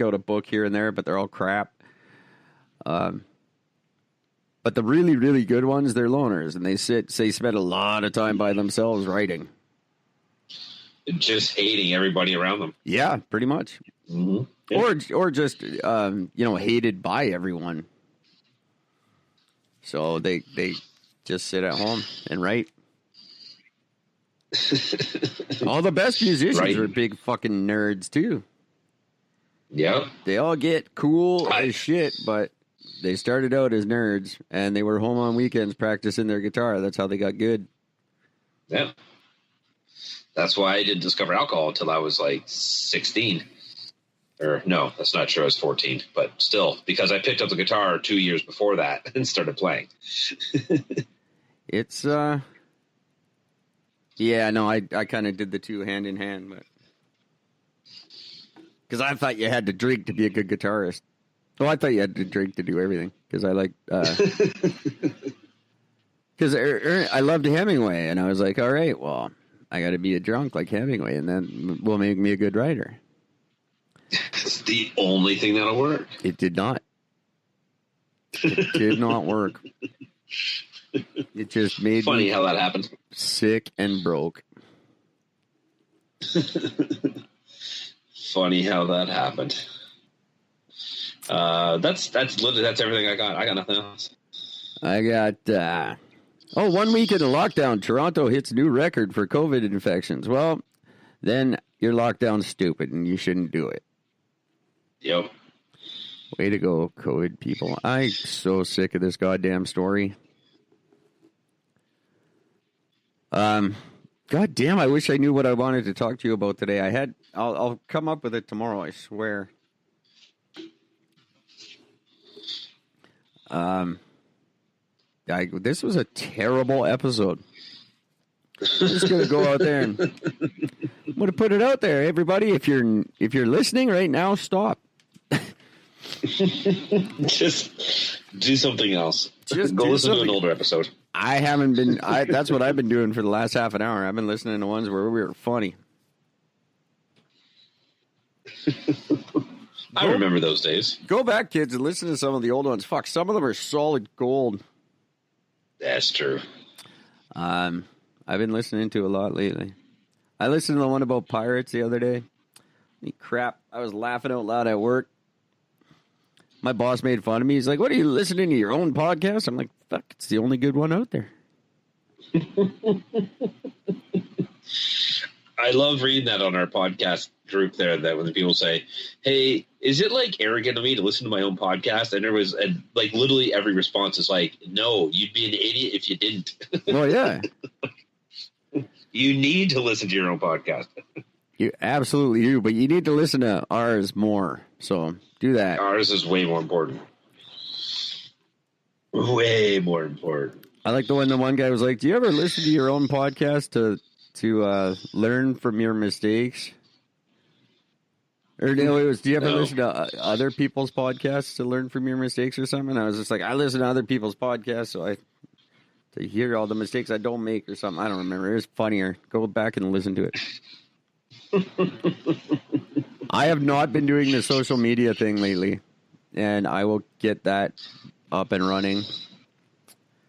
out a book here and there, but they're all crap. But the really, really good ones, they're loners, and they spend a lot of time by themselves writing. Just hating everybody around them. Yeah, pretty much. Mm-hmm. Yeah. Or just, hated by everyone. So they just sit at home and write. All the best musicians are big fucking nerds, too. Yeah. They all get cool as shit, but they started out as nerds, and they were home on weekends practicing their guitar. That's how they got good. Yeah. That's why I didn't discover alcohol until I was like 16. Or no, that's not true. I was 14, but still, because I picked up the guitar 2 years before that and started playing. It's, I kind of did the two hand in hand, but because I thought you had to drink to be a good guitarist. Well, I thought you had to drink to do everything because I like, because I loved Hemingway, and I was like, all right, well, I got to be a drunk like Hemingway, and then will make me a good writer. It's the only thing that'll work. It did not. It did not work. It just made funny me how that happened. Sick and broke. Funny how that happened. That's everything I got. I got nothing else. I got 1 week into lockdown, Toronto hits new record for COVID infections. Well, then you're locked down stupid and you shouldn't do it. Yep. Way to go, COVID people. I'm so sick of this goddamn story. God damn, I wish I knew what I wanted to talk to you about today. I'll come up with it tomorrow, I swear. This was a terrible episode. I'm just gonna go out there and I'm gonna put it out there, everybody. If you're listening right now, stop. Just do something else. Just go listen to an older episode. I haven't been. That's what I've been doing for the last half an hour. I've been listening to ones where we were funny. I remember those days. Go back, kids, and listen to some of the old ones. Fuck, some of them are solid gold. That's true. I've been listening to a lot lately. I listened to the one about pirates the other day. Crap, I was laughing out loud at work. My boss made fun of me. He's like, what are you listening to your own podcast? I'm like, fuck, it's the only good one out there. I love reading that on our podcast group there, that when people say, hey, is it like arrogant of me to listen to my own podcast? And there was like literally every response is like, no, you'd be an idiot if you didn't. Well, yeah. You need to listen to your own podcast. You absolutely do, but you need to listen to ours more. So do that. Ours is way more important. Way more important. I like the one guy was like, do you ever listen to your own podcast to learn from your mistakes? Or no, it was, do you ever listen to other people's podcasts to learn from your mistakes or something? I was just like, I listen to other people's podcasts to hear all the mistakes I don't make or something. I don't remember. It was funnier. Go back and listen to it. I have not been doing the social media thing lately, and I will get that up and running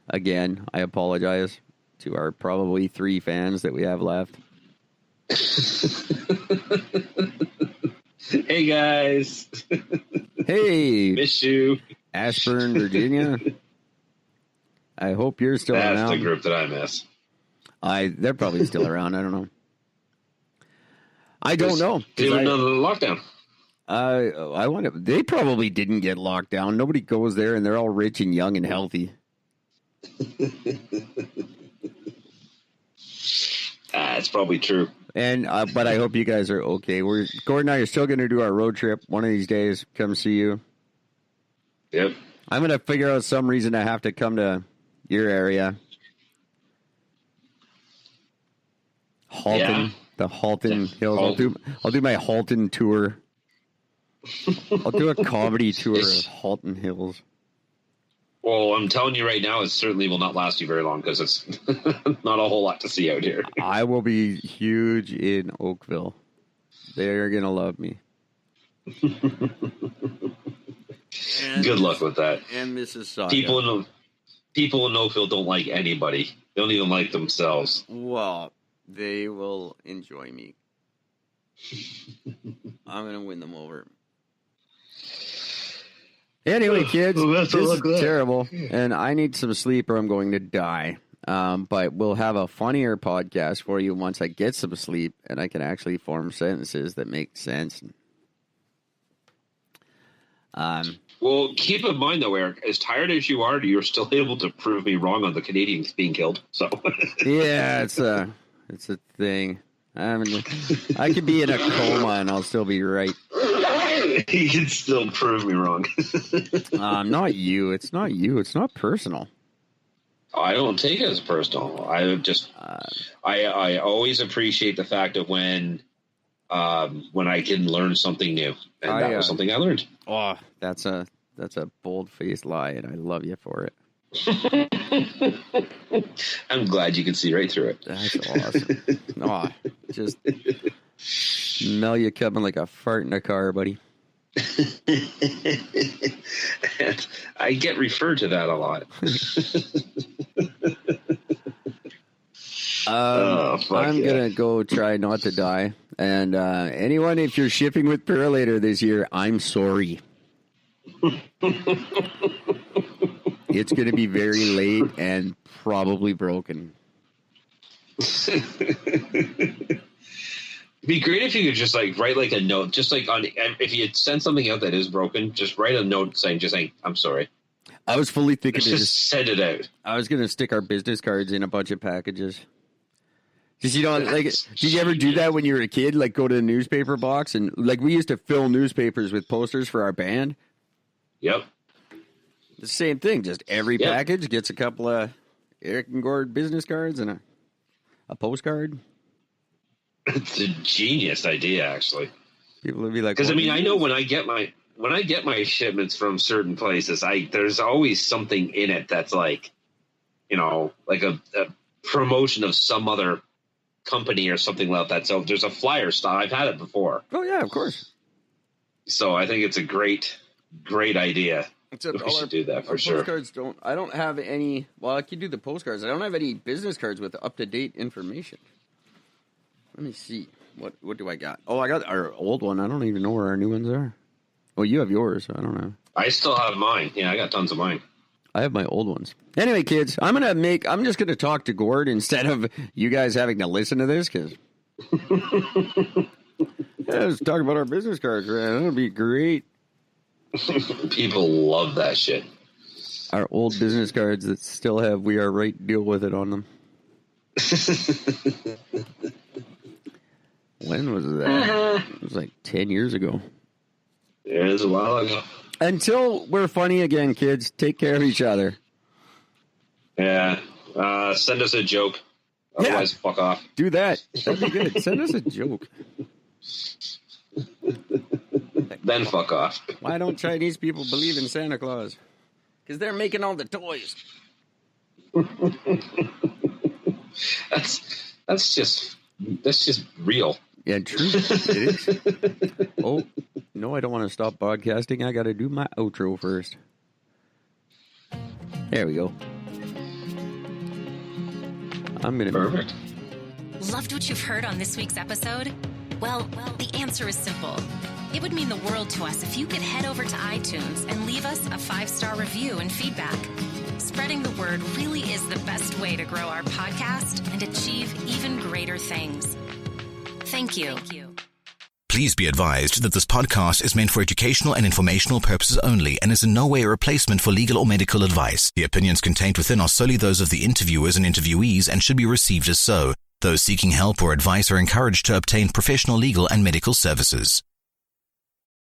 again. I apologize to our probably 3 fans that we have left. Hey, guys. Hey. Miss you. Ashburn, Virginia. I hope you're still around. That's the group that I miss. They're probably still around. I don't know. I don't know. They know the lockdown. I wonder. They probably didn't get locked down. Nobody goes there, and they're all rich and young and healthy. That's probably true. And but I hope you guys are okay. Gordon and I are still going to do our road trip one of these days. Come see you. Yep. I'm going to figure out some reason I have to come to your area. Halton. Yeah. The Halton Hills. Halton. I'll do my Halton tour. I'll do a comedy tour of Halton Hills. Well, I'm telling you right now, it certainly will not last you very long because it's not a whole lot to see out here. I will be huge in Oakville. They are going to love me. Good luck with that. And Mississauga. People in Oakville don't like anybody. They don't even like themselves. Well, they will enjoy me. I'm going to win them over. Anyway, kids, this is terrible, and I need some sleep or I'm going to die. But we'll have a funnier podcast for you once I get some sleep and I can actually form sentences that make sense. Well, keep in mind, though, Eric, as tired as you are, you're still able to prove me wrong on the Canadians being killed. So yeah, it's a thing. I could be in a coma and I'll still be right. You can still prove me wrong. Not you. It's not you. It's not personal. I don't take it as personal. I always appreciate the fact that when I can learn something new, and that was something I learned. Oh, that's a bold-faced lie, and I love you for it. I'm glad you can see right through it. That's awesome. Just smell you coming like a fart in a car, buddy. I get referred to that a lot. I'm going to go try not to die. And anyone, if you're shipping with Purolator this year, I'm sorry. It's going to be very late and probably broken. It'd be great if you could just write a note, just if you send something out that is broken, just write a note saying, I'm sorry. I was fully thinking to just send it out. I was going to stick our business cards in a bunch of packages. Because, did you ever do that when you were a kid? Like, go to the newspaper box and, we used to fill newspapers with posters for our band. Yep. The same thing. Just every package gets a couple of Eric and Gord business cards and a postcard. It's a genius idea, actually. People would be like, because I know when I get my shipments from certain places, there's always something in it that's like a promotion of some other company or something like that. So there's a flyer style. I've had it before. Oh yeah, of course. So I think it's a great idea. Except we should do that for sure. Postcards I don't have any. Well, I can do the postcards. I don't have any business cards with up to date information. Let me see. What do I got? Oh, I got our old one. I don't even know where our new ones are. Well, you have yours, so I don't know. I still have mine. Yeah, I got tons of mine. I have my old ones. Anyway, kids, I'm just going to talk to Gord instead of you guys having to listen to this, because let's talk about our business cards, man. That'll be great. People love that shit. Our old business cards that still have "We Are Right, Deal With It" on them. When was that? It was like 10 years ago. Yeah, it was a while ago. Until we're funny again, kids, take care of each other. Yeah. Send us a joke. Otherwise, fuck off. Do that. That'd be good. Send us a joke. Then fuck off. Why don't Chinese people believe in Santa Claus? Because they're making all the toys. That's just real. Yeah, true. It is. Oh, no, I don't want to stop podcasting. I got to do my outro first. There we go. Perfect. Loved what you've heard on this week's episode? Well, the answer is simple. It would mean the world to us if you could head over to iTunes and leave us a 5-star review and feedback. Spreading the word really is the best way to grow our podcast and achieve even greater things. Thank you. Please be advised that this podcast is meant for educational and informational purposes only and is in no way a replacement for legal or medical advice. The opinions contained within are solely those of the interviewers and interviewees and should be received as so. Those seeking help or advice are encouraged to obtain professional legal and medical services.